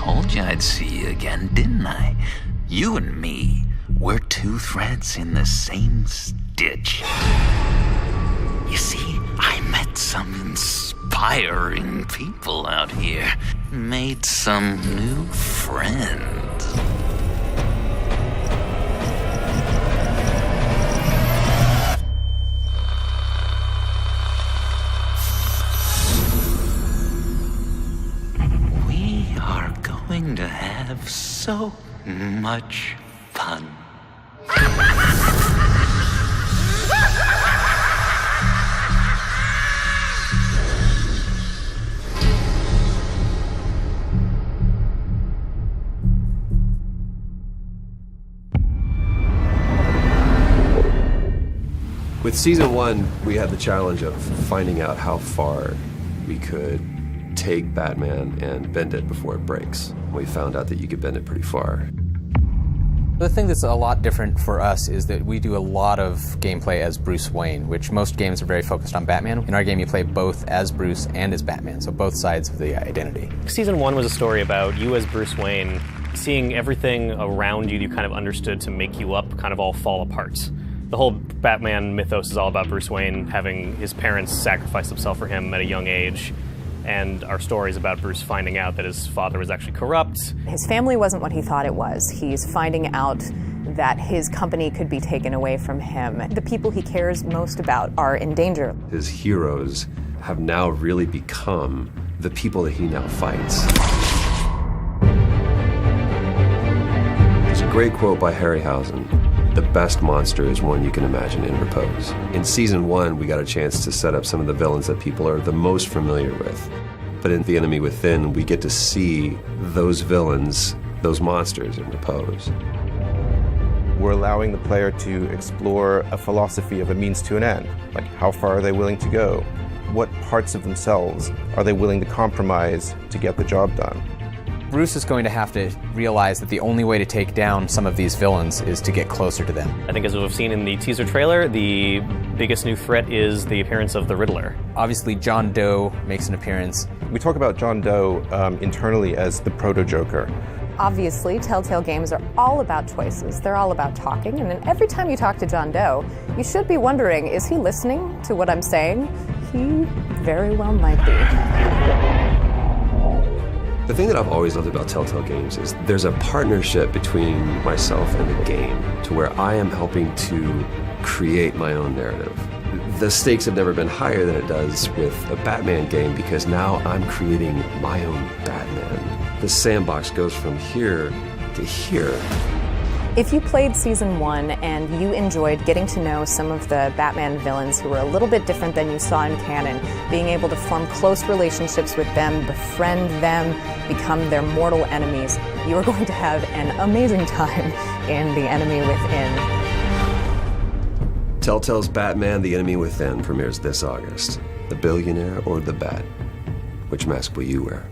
told you I'd see you again, didn't I? You and me, we're two threads in the same stitch. You see, I met some inspiring people out here. Made some new friends. We are going to have so much fun. With season 1, we had the challenge of finding out how far we could take Batman and bend it before it breaks. We found out that you could bend it pretty far. The thing that's a lot different for us is that we do a lot of gameplay as Bruce Wayne, which most games are very focused on Batman. In our game, you play both as Bruce and as Batman, so both sides of the identity. Season 1 was a story about you as Bruce Wayne, seeing everything around you kind of understood to make you up kind of all fall apart. The whole Batman mythos is all about Bruce Wayne having his parents sacrifice themselves for him at a young age. And our story is about Bruce finding out that his father was actually corrupt. His family wasn't what he thought it was. He's finding out that his company could be taken away from him. The people he cares most about are in danger. His heroes have now really become the people that he now fights. There's a great quote by Harryhausen. The best monster is one you can imagine in repose. In season 1, we got a chance to set up some of the villains that people are the most familiar with. But in The Enemy Within, we get to see those villains, those monsters in repose. We're allowing the player to explore a philosophy of a means to an end. Like, how far are they willing to go? What parts of themselves are they willing to compromise to get the job done? Bruce is going to have to realize that the only way to take down some of these villains is to get closer to them. I think as we've seen in the teaser trailer, the biggest new threat is the appearance of the Riddler. Obviously, John Doe makes an appearance. We talk about John Doe internally as the proto-Joker. Obviously, Telltale games are all about choices. They're all about talking, and then every time you talk to John Doe, you should be wondering, is he listening to what I'm saying? He very well might be. The thing that I've always loved about Telltale games is there's a partnership between myself and the game to where I am helping to create my own narrative. The stakes have never been higher than it does with a Batman game because now I'm creating my own Batman. The sandbox goes from here to here. If you played season 1 and you enjoyed getting to know some of the Batman villains who were a little bit different than you saw in canon, being able to form close relationships with them, befriend them, become their mortal enemies, you are going to have an amazing time in The Enemy Within. Telltale's Batman: The Enemy Within premieres this August. The billionaire or the bat? Which mask will you wear?